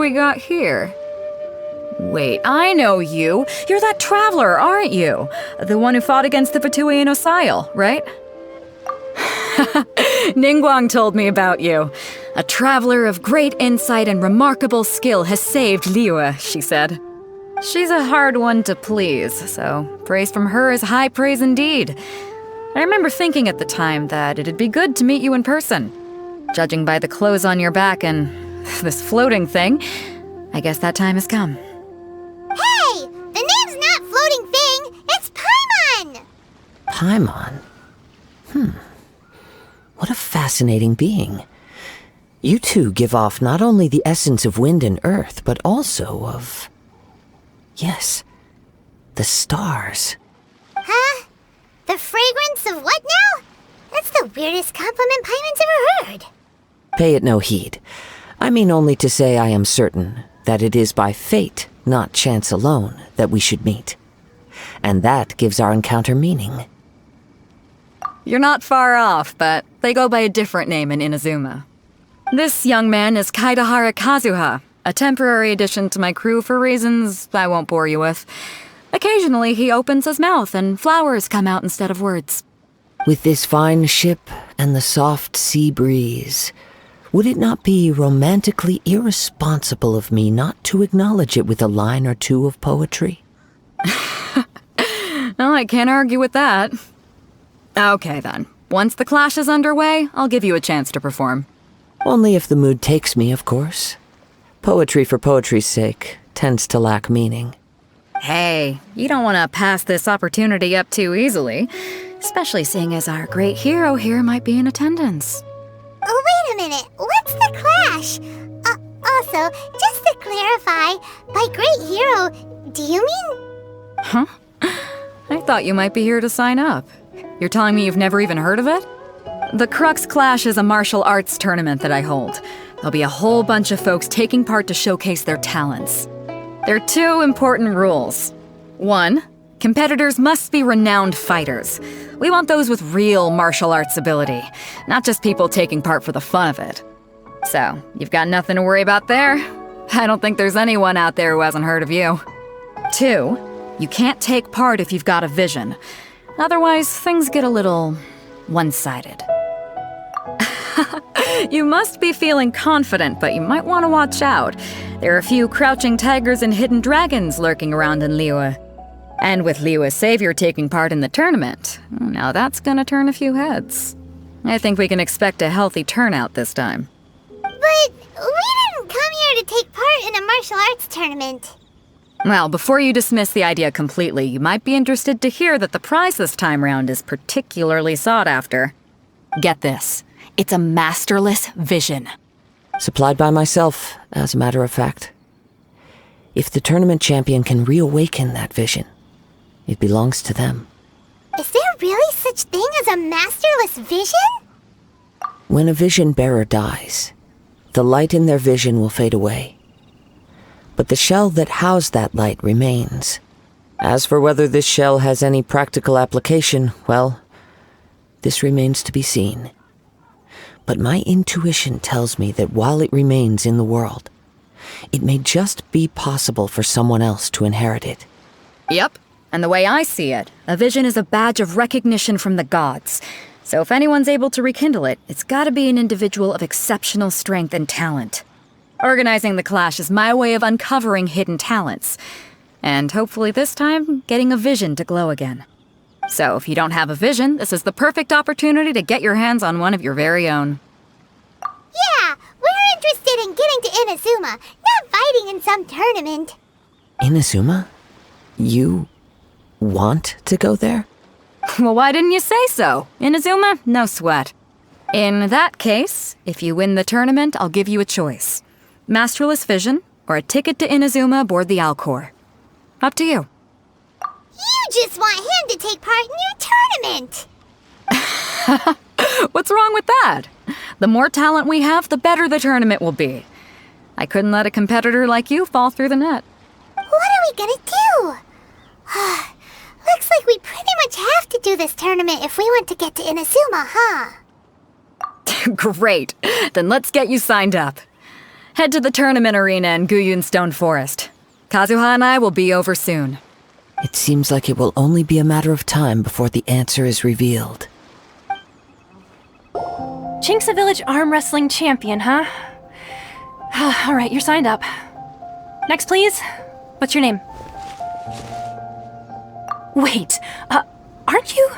we got here? Wait, I know you. You're that traveler, aren't you? The one who fought against the Fatuian Osile, right? Ningguang told me about you. A traveler of great insight and remarkable skill has saved Liyue, she said. She's a hard one to please, so praise from her is high praise indeed. I remember thinking at the time that it'd be good to meet you in person. Judging by the clothes on your back and this floating thing, I guess that time has come. Hey! The name's not Floating Thing, it's Paimon! Paimon? What a fascinating being. You two give off not only the essence of wind and earth, but also of... yes, the stars. Huh? The fragrance of what now? That's the weirdest compliment Paimon's ever heard. Pay it no heed. I mean only to say I am certain that it is by fate, not chance alone, that we should meet. And that gives our encounter meaning. You're not far off, but they go by a different name in Inazuma. This young man is Kaidahara Kazuha, a temporary addition to my crew for reasons I won't bore you with. Occasionally he opens his mouth and flowers come out instead of words. With this fine ship and the soft sea breeze, would it not be romantically irresponsible of me not to acknowledge it with a line or two of poetry? Well, I can't argue with that. Okay then. Once the clash is underway, I'll give you a chance to perform. Only if the mood takes me, of course. Poetry for poetry's sake tends to lack meaning. Hey, you don't want to pass this opportunity up too easily, especially seeing as our great hero here might be in attendance. Oh, wait a minute. What's the clash? Also, just to clarify, by great hero, do you mean... Huh? I thought you might be here to sign up. You're telling me you've never even heard of it? The Crux Clash is a martial arts tournament that I hold. There'll be a whole bunch of folks taking part to showcase their talents. There are two important rules. 1, competitors must be renowned fighters. We want those with real martial arts ability, not just people taking part for the fun of it. So, you've got nothing to worry about there. I don't think there's anyone out there who hasn't heard of you. 2, you can't take part if you've got a vision. Otherwise, things get a little one-sided. You must be feeling confident, but you might want to watch out. There are a few crouching tigers and hidden dragons lurking around in Liyue. And with Liyue's savior taking part in the tournament, now that's gonna turn a few heads. I think we can expect a healthy turnout this time. But we didn't come here to take part in a martial arts tournament. Well, before you dismiss the idea completely, you might be interested to hear that the prize this time round is particularly sought after. Get this. It's a masterless vision. Supplied by myself, as a matter of fact. If the tournament champion can reawaken that vision, it belongs to them. Is there really such thing as a masterless vision? When a vision bearer dies, the light in their vision will fade away. But the shell that housed that light remains. As for whether this shell has any practical application, well, this remains to be seen. But my intuition tells me that while it remains in the world, it may just be possible for someone else to inherit it. Yep, and the way I see it, a vision is a badge of recognition from the gods. So if anyone's able to rekindle it, it's gotta be an individual of exceptional strength and talent. Organizing the clash is my way of uncovering hidden talents. And hopefully this time, getting a vision to glow again. So if you don't have a vision, this is the perfect opportunity to get your hands on one of your very own. Yeah, we're interested in getting to Inazuma, not fighting in some tournament. Inazuma? You want to go there? Well, why didn't you say so? Inazuma? No sweat. In that case, if you win the tournament, I'll give you a choice. Masterless vision, or a ticket to Inazuma aboard the Alcor. Up to you. You just want him to take part in your tournament. What's wrong with that? The more talent we have, the better the tournament will be. I couldn't let a competitor like you fall through the net. What are we gonna do? Looks like we pretty much have to do this tournament if we want to get to Inazuma, huh? Great. Then let's get you signed up. Head to the tournament arena in Guyun Stone Forest. Kazuha and I will be over soon. It seems like it will only be a matter of time before the answer is revealed. Chinksa Village arm wrestling champion, huh? All right, you're signed up. Next, please. What's your name? Wait, aren't you?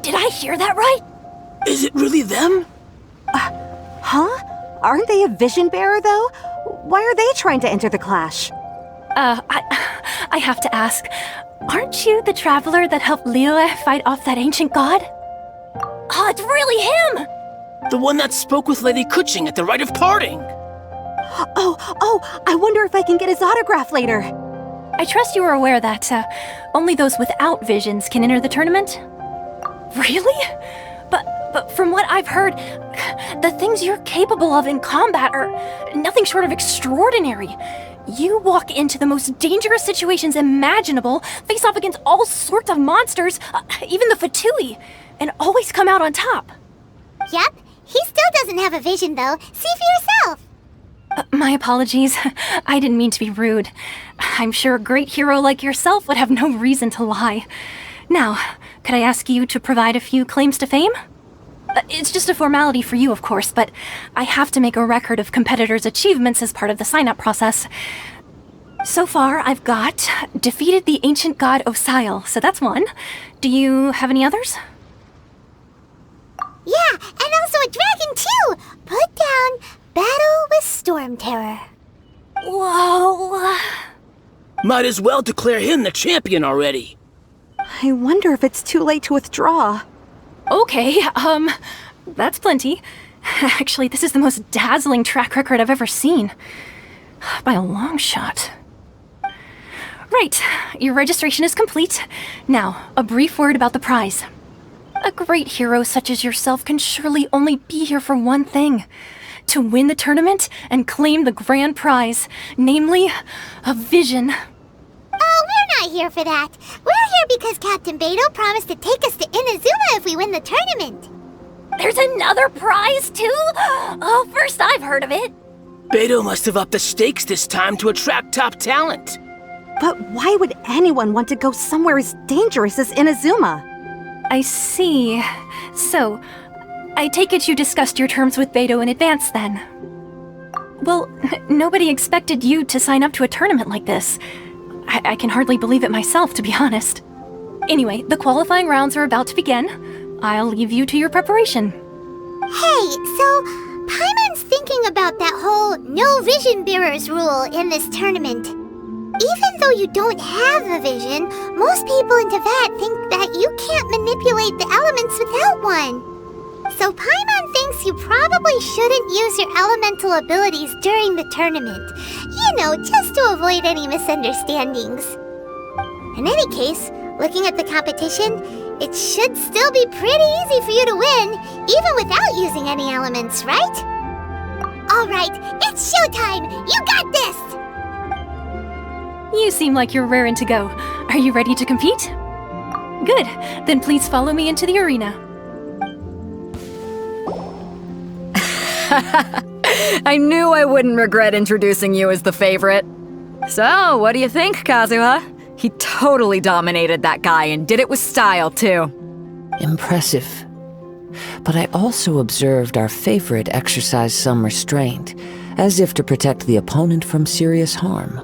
Did I hear that right? Is it really them? Huh? Aren't they a vision bearer, though? Why are they trying to enter the clash? I have to ask, aren't you the traveler that helped Liyue fight off that ancient god? Oh, it's really him! The one that spoke with Lady Kuching at the rite of parting. Oh, I wonder if I can get his autograph later. I trust you are aware that only those without visions can enter the tournament? Really? But from what I've heard, the things you're capable of in combat are nothing short of extraordinary. You walk into the most dangerous situations imaginable, face off against all sorts of monsters, even the Fatui, and always come out on top. Yep, he still doesn't have a vision though. See for yourself. My apologies. I didn't mean to be rude. I'm sure a great hero like yourself would have no reason to lie. Now, could I ask you to provide a few claims to fame? It's just a formality for you, of course, but I have to make a record of competitors' achievements as part of the sign-up process. So far, I've got defeated the ancient god Osile, so that's one. Do you have any others? Yeah, and also a dragon too! Put down Battle with Storm Terror. Whoa! Might as well declare him the champion already. I wonder if it's too late to withdraw. Okay, that's plenty. Actually, this is the most dazzling track record I've ever seen. By a long shot. Right, your registration is complete. Now, a brief word about the prize. A great hero such as yourself can surely only be here for one thing. To win the tournament and claim the grand prize, namely, a vision. Oh, we're not here for that. We're here because Captain Beidou promised to take us to Inazuma if we win the tournament. There's another prize, too? Oh, first I've heard of it. Beidou must have upped the stakes this time to attract top talent. But why would anyone want to go somewhere as dangerous as Inazuma? I see. So, I take it you discussed your terms with Beidou in advance, then? Well, nobody expected you to sign up to a tournament like this. I can hardly believe it myself, to be honest. Anyway, the qualifying rounds are about to begin. I'll leave you to your preparation. Hey, so Paimon's thinking about that whole no vision bearers rule in this tournament. Even though you don't have a vision, most people in Teyvat think that you can't manipulate the elements without one. So Paimon thinks you probably shouldn't use your elemental abilities during the tournament. You know, just to avoid any misunderstandings. In any case, looking at the competition, it should still be pretty easy for you to win, even without using any elements, right? Alright, it's showtime! You got this! You seem like you're raring to go. Are you ready to compete? Good. Then please follow me into the arena. I knew I wouldn't regret introducing you as the favorite. So, what do you think, Kazuha? He totally dominated that guy and did it with style, too. Impressive. But I also observed our favorite exercise some restraint, as if to protect the opponent from serious harm.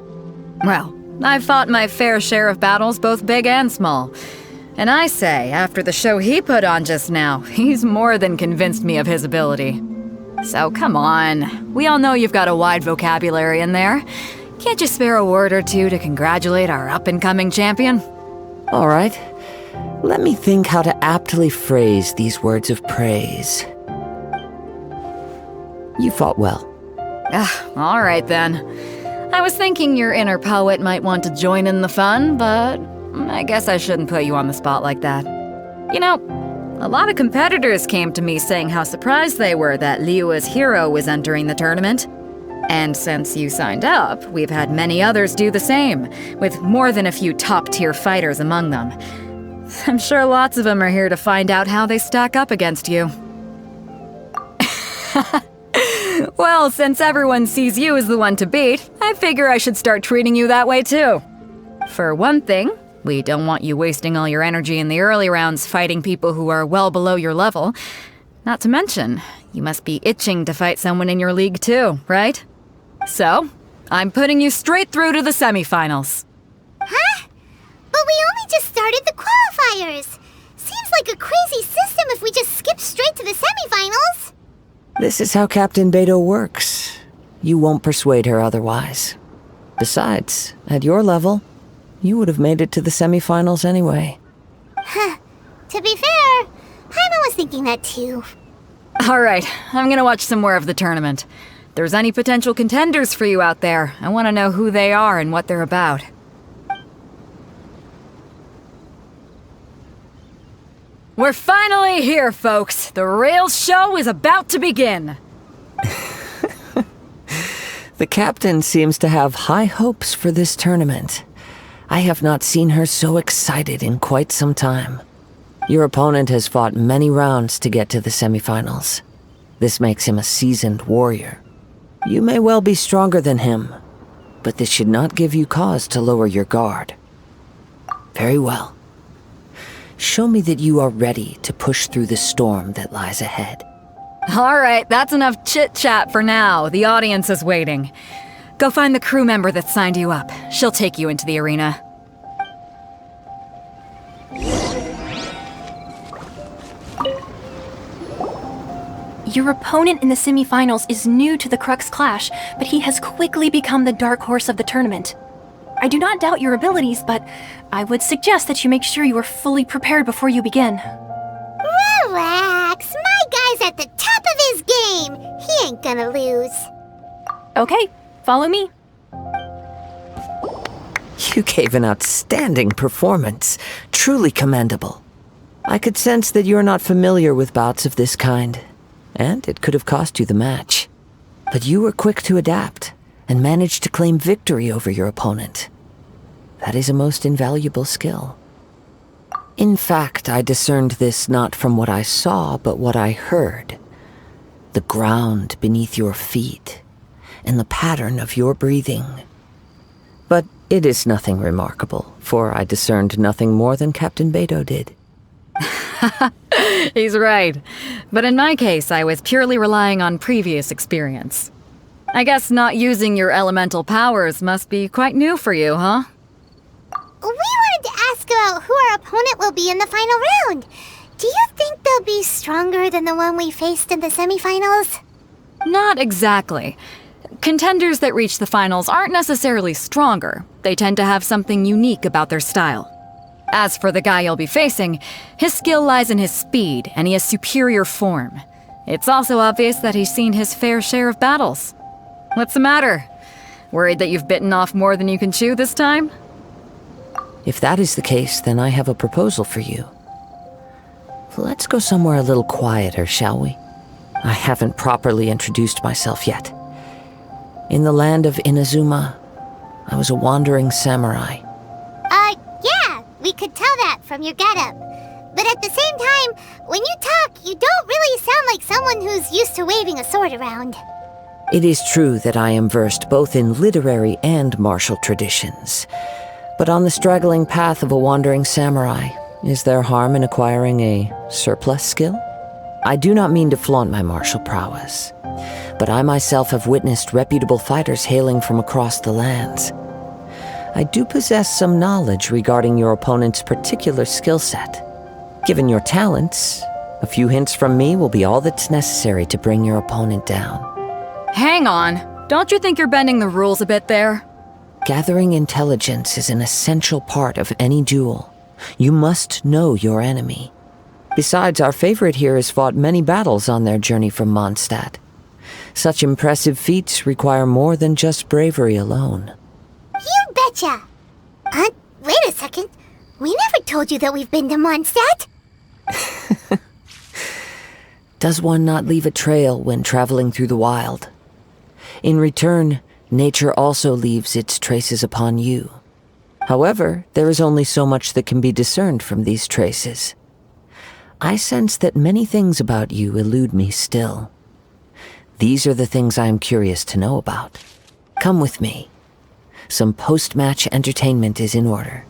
Well, I've fought my fair share of battles, both big and small. And I say, after the show he put on just now, he's more than convinced me of his ability. So come on, we all know you've got a wide vocabulary in there. Can't you spare a word or two to congratulate our up-and-coming champion? All right, let me think how to aptly phrase these words of praise. You fought well. All right then. I was thinking your inner poet might want to join in the fun, but I guess I shouldn't put you on the spot like that. You know, a lot of competitors came to me saying how surprised they were that Liyue's hero was entering the tournament. And since you signed up, we've had many others do the same, with more than a few top-tier fighters among them. I'm sure lots of them are here to find out how they stack up against you. Well, since everyone sees you as the one to beat, I figure I should start treating you that way too. For one thing, we don't want you wasting all your energy in the early rounds fighting people who are well below your level. Not to mention, you must be itching to fight someone in your league too, right? So, I'm putting you straight through to the semifinals. Huh? But we only just started the qualifiers. Seems like a crazy system if we just skip straight to the semifinals. This is how Captain Beto works. You won't persuade her otherwise. Besides, at your level, you would have made it to the semifinals anyway. Huh. To be fair, Paimon was thinking that too. Alright, I'm gonna watch some more of the tournament. If there's any potential contenders for you out there, I want to know who they are and what they're about. We're finally here, folks! The Rails show is about to begin! The captain seems to have high hopes for this tournament. I have not seen her so excited in quite some time. Your opponent has fought many rounds to get to the semifinals. This makes him a seasoned warrior. You may well be stronger than him, but this should not give you cause to lower your guard. Very well. Show me that you are ready to push through the storm that lies ahead. Alright, that's enough chit-chat for now. The audience is waiting. Go find the crew member that signed you up. She'll take you into the arena. Your opponent in the semifinals is new to the Crux Clash, but he has quickly become the dark horse of the tournament. I do not doubt your abilities, but I would suggest that you make sure you are fully prepared before you begin. Relax, my guy's at the top of his game. He ain't gonna lose. Okay, follow me. You gave an outstanding performance. Truly commendable. I could sense that you're not familiar with bouts of this kind, and it could have cost you the match. But you were quick to adapt and managed to claim victory over your opponent. That is a most invaluable skill. In fact, I discerned this not from what I saw, but what I heard. The ground beneath your feet, and the pattern of your breathing. But it is nothing remarkable, for I discerned nothing more than Captain Beto did. He's right. But in my case, I was purely relying on previous experience. I guess not using your elemental powers must be quite new for you, huh? We wanted to ask about who our opponent will be in the final round. Do you think they'll be stronger than the one we faced in the semifinals? Not exactly. Contenders that reach the finals aren't necessarily stronger. They tend to have something unique about their style. As for the guy you'll be facing, his skill lies in his speed, and he has superior form. It's also obvious that he's seen his fair share of battles. What's the matter? Worried that you've bitten off more than you can chew this time? If that is the case, then I have a proposal for you. Let's go somewhere a little quieter, shall we? I haven't properly introduced myself yet. In the land of Inazuma, I was a wandering samurai. Yeah, we could tell that from your getup. But at the same time, when you talk, you don't really sound like someone who's used to waving a sword around. It is true that I am versed both in literary and martial traditions. But on the straggling path of a wandering samurai, is there harm in acquiring a surplus skill? I do not mean to flaunt my martial prowess, but I myself have witnessed reputable fighters hailing from across the lands. I do possess some knowledge regarding your opponent's particular skill set. Given your talents, a few hints from me will be all that's necessary to bring your opponent down. Hang on. Don't you think you're bending the rules a bit there? Gathering intelligence is an essential part of any duel. You must know your enemy. Besides, our favorite here has fought many battles on their journey from Mondstadt. Such impressive feats require more than just bravery alone. You betcha! Wait a second. We never told you that we've been to Mondstadt. Does one not leave a trail when traveling through the wild? In return, nature also leaves its traces upon you. However, there is only so much that can be discerned from these traces. I sense that many things about you elude me still. These are the things I am curious to know about. Come with me. Some post-match entertainment is in order.